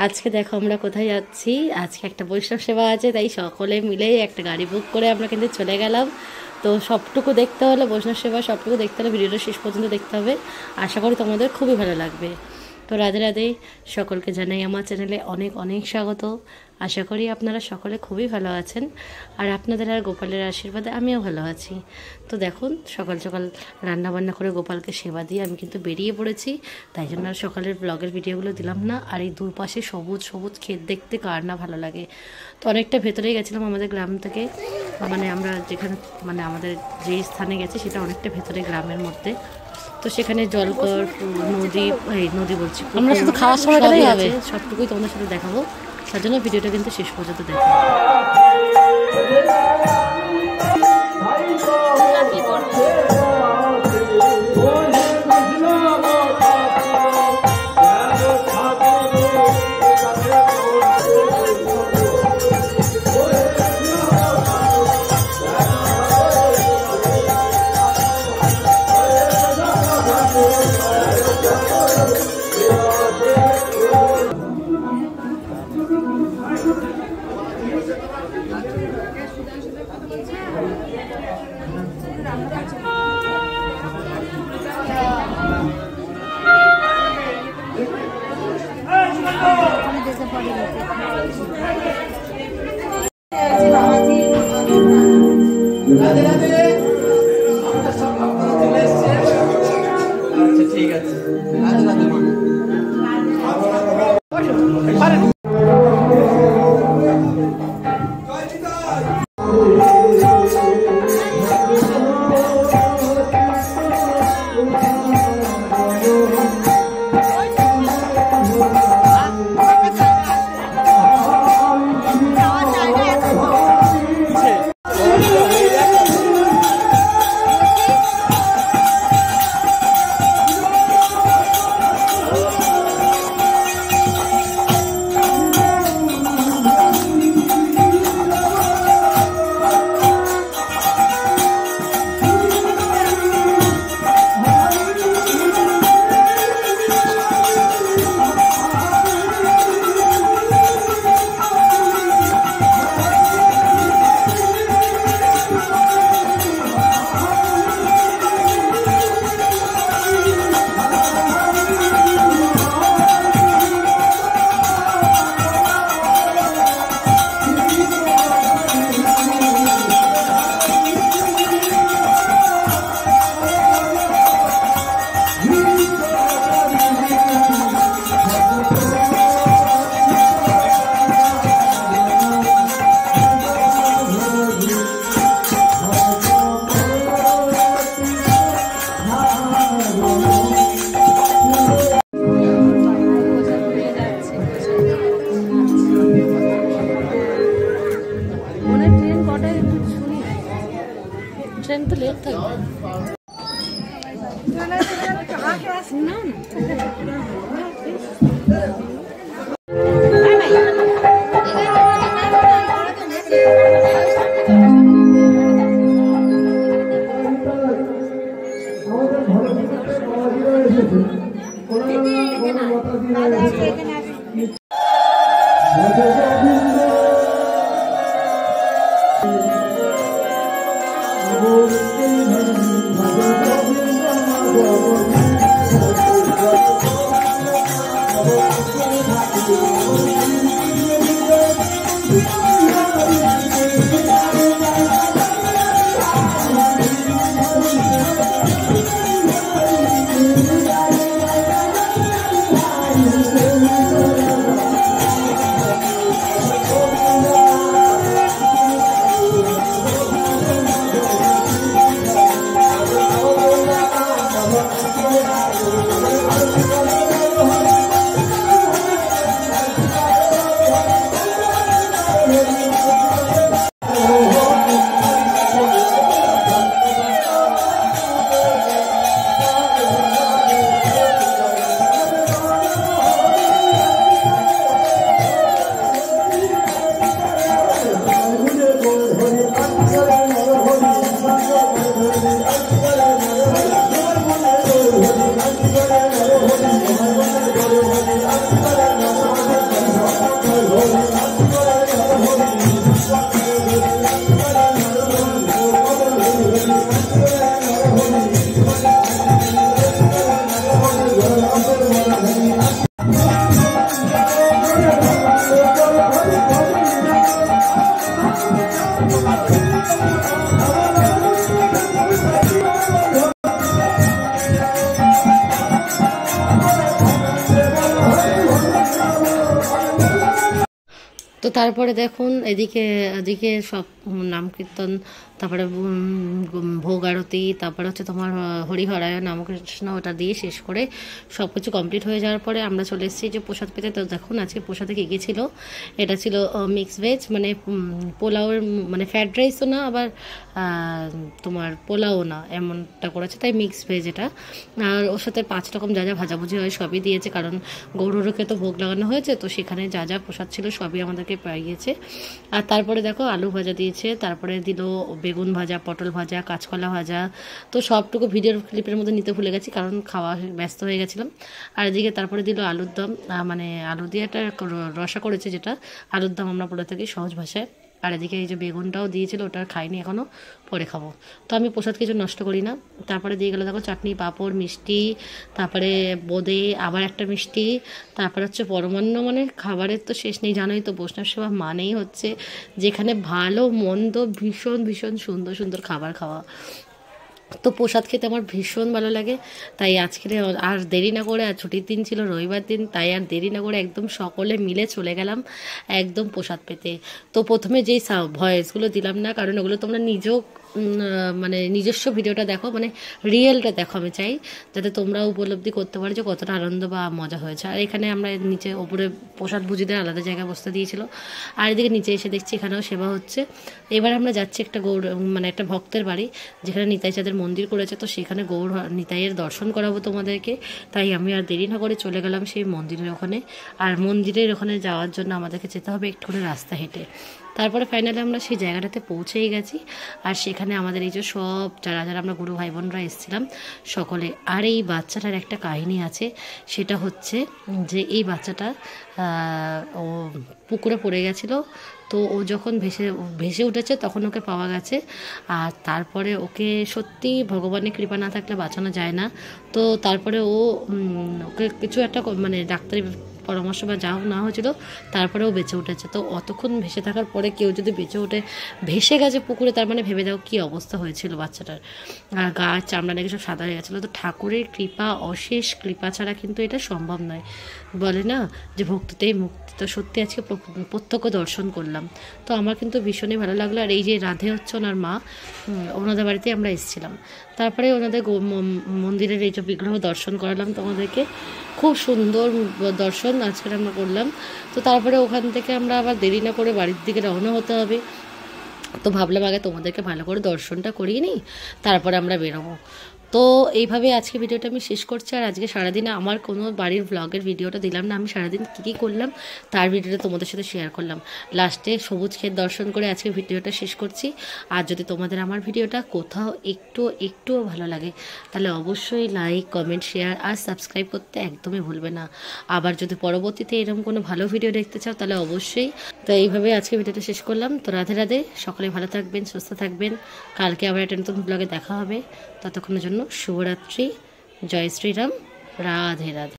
আজকে দেখো আমরা কোথায় যাচ্ছি। আজকে একটা বৈষ্ণব সেবা আছে, তাই সকলে মিলে একটা গাড়ি বুক করে আমরা কিন্তু চলে গেলাম। তো সবটুকু দেখতে হলে, বৈষ্ণব সেবা সবটুকু দেখতে হলে ভিডিওটা শেষ পর্যন্ত দেখতে হবে। আশা করি তোমাদের খুবই ভালো লাগবে। তো রাধে রাধে, সকলকে জানাই আমার চ্যানেলে অনেক অনেক স্বাগত। আশা করি আপনারা সকলে খুবই ভালো আছেন, আর আপনাদের আর গোপালের আশীর্বাদে আমিও ভালো আছি। তো দেখুন, সকাল সকাল রান্নাবান্না করে গোপালকে সেবা দিয়ে আমি কিন্তু বেরিয়ে পড়েছি। তাই জন্য আর সকালের ব্লগের ভিডিওগুলো দিলাম না। আর এই দুপাশে সবুজ সবুজ ক্ষেত দেখতে কার না ভালো লাগে। তো অনেকটা ভেতরেই গেছিলাম আমাদের গ্রাম থেকে, মানে আমরা যেখানে মানে আমাদের যে স্থানে গেছি সেটা অনেকটা ভেতরে গ্রামের মধ্যে। তো সেখানে জলকর, নদী বলছি, আমরা শুধু খাওয়ার সময় গেলেই হবে, সবটুকুই তোমাদের সাথে দেখাবো। তার জন্য ভিডিওটা কিন্তু শেষ পর্যন্ত দেখো। ঠিক আছে। ট্রেন তো লেট থাকবে তো তারপরে দেখুন এদিকে এদিকে সব নাম কীর্তন, তারপরে ভোগ আরতি, তারপরে হচ্ছে তোমার হরিহরায় নামকৃষ্ণ, ওটা দিয়ে শেষ করে সব কিছু কমপ্লিট হয়ে যাওয়ার পরে আমরা চলে এসেছি যে প্রসাদ পেতে। তো দেখুন আজকে প্রসাদে কী কী ছিল। এটা ছিল মিক্স ভেজ, মানে পোলাওয়ের মানে ফ্রায়েড রাইসও না, আবার তোমার পোলাও না, এমনটা করেছে, তাই মিক্স ভেজ এটা। আর ওর সাথে 5 রকম যা যা ভাজাভুজি হয় সবই দিয়েছে, কারণ গৌরকে তো ভোগ লাগানো হয়েছে, তো সেখানে যা যা প্রসাদ ছিল সবই আমাদেরকে পাইয়েছে। আর তারপরে দেখো আলু ভাজা দিয়েছে, তারপরে দিল বেগুন ভাজা, পটল ভাজা, কাঁচকলা ভাজা। তো সবটুকু ভিডিওর ক্লিপের মধ্যে নিতে ভুলে গেছি, কারণ খাওয়া ব্যস্ত হয়ে গেছিলাম। আর এদিকে তারপরে দিল আলুর দম, মানে আলু দিয়ে একটা রসা করেছে, যেটা আলুর দম আমরা বলে থাকি সহজ ভাষায়। আর এদিকে এই যে বেগুনটাও দিয়েছিল, ওটা খাইনি এখনও, পরে খাবো। তো আমি প্রসাদ কিছু নষ্ট করি না। তারপরে দিয়ে গেলো দেখো চাটনি, পাঁপড়, মিষ্টি, তারপরে বোঁদে, আবার একটা মিষ্টি, তারপরে হচ্ছে পরমান্ন। মানে খাবারের তো শেষ নেই, জানোই তো বৈষ্ণব সেবা মানেই হচ্ছে যেখানে ভালো মন্দ ভীষণ ভীষণ সুন্দর সুন্দর খাবার খাওয়া। তো প্রসাদ খেতে আমার ভীষণ ভালো লাগে, তাই আজকে আর দেরি না করে, আর ছুটির দিন ছিল রবিবার দিন, তাই আর দেরি না করে একদম সকলে মিলে চলে গেলাম একদম প্রসাদ পেতে। তো প্রথমে যেই ভয়েসগুলো দিলাম না, কারণ ওগুলো তোমরা নিজেও মানে নিজস্ব ভিডিওটা দেখো, মানে রিয়েলটা দেখো, আমি চাই যাতে তোমরা উপলব্ধি করতে পারো যে কতটা আনন্দ বা মজা হয়েছে। আর এখানে আমরা নিচে ওপরে প্রসাদ ভুজিদের আলাদা জায়গায় বসতে দিয়েছিল, আর এদিকে নিচে এসে দেখছি এখানেও সেবা হচ্ছে। এবার আমরা যাচ্ছি একটা মানে একটা ভক্তের বাড়ি, যেখানে নিতাই চাঁদের মন্দির করেছে, তো সেখানে নিতাইয়ের দর্শন করাবো তোমাদেরকে। তাই আমি আর দেরি না করে চলে গেলাম সেই মন্দিরের ওখানে। আর মন্দিরের ওখানে যাওয়ার জন্য আমাদেরকে যেতে হবে একটুখানি রাস্তা হেঁটে। তারপরে ফাইনালি আমরা সেই জায়গাটাতে পৌঁছেই গেছি। আর সেখানে আমাদের এই যে সব যারা যারা আমরা গুরু ভাই বোনরা এসেছিলাম সকলে। আর এই বাচ্চাটার একটা কাহিনী আছে, সেটা হচ্ছে যে এই বাচ্চাটা ও পুকুরে পড়ে গেছিলো, তো ও যখন ভেসে উঠেছে তখন ওকে পাওয়া গেছে। আর তারপরে ওকে সত্যি ভগবানের কৃপা না থাকলে বাঁচানো যায় না। তো তারপরে ওকে কিছু একটা মানে ডাক্তারি পরামর্শ বা যাও না হয়েছিল, তারপরেও বেঁচে উঠেছে। তো অতক্ষণ ভেসে থাকার পরে কেউ যদি বেঁচে ওঠে, ভেসে গেছে পুকুরে, তার মানে ভেবে দাও কী অবস্থা হয়েছিল বাচ্চাটার। আর গা চামড়া নাকি সব সাদা হয়ে গেছিলো। তো ঠাকুরের কৃপা, অশেষ কৃপা ছাড়া কিন্তু এটা সম্ভব নয়। বলে না যে ভক্তিতেই মুক্তি, তো সত্যি আজকে প্রত্যক্ষ দর্শন করলাম। তো আমার কিন্তু ভীষণই ভালো লাগলো। আর এই যে রাধে হচ্ছে ওনার মা, ওনাদের বাড়িতে আমরা এসেছিলাম। তারপরে ওনাদের মন্দিরের এই যে বিগ্রহ দর্শন করালাম তোমাদেরকে, খুব সুন্দর দর্শন আজকে আমরা করলাম। তো তারপরে ওখান থেকে আমরা আবার দেরি না করে বাড়ির দিকে রওনা হতে হবে। তো ভাবলাম আগে তোমাদেরকে ভালো করে দর্শনটা করিয়ে নিই, তারপরে আমরা বেরোবো। তো এইভাবে আজকে ভিডিওটা আমি শেষ করছি। আর আজকে সারাদিনে আমার কোনো বাড়ির ব্লগের ভিডিওটা দিলাম না, আমি সারাদিন কী কী করলাম তার ভিডিওটা তোমাদের সাথে শেয়ার করলাম। লাস্টে সবুজ ক্ষেত দর্শন করে আজকে ভিডিওটা শেষ করছি। আর যদি তোমাদের আমার ভিডিওটা কোথাও একটুও ভালো লাগে, তাহলে অবশ্যই লাইক, কমেন্ট, শেয়ার আর সাবস্ক্রাইব করতে একদমই ভুলবে না। আবার যদি পরবর্তীতে এরকম কোনো ভালো ভিডিও দেখতে চাও, তাহলে অবশ্যই। তো এইভাবে আজকে ভিডিওটা শেষ করলাম। তো রাধে রাধে, সকলে ভালো থাকবেন, সুস্থ থাকবেন। কালকে আবার একটা নতুন ব্লগে দেখা হবে। ততক্ষণের জন্য শুভরাত্রি, জয় শ্রীরাম, রাধে রাধে।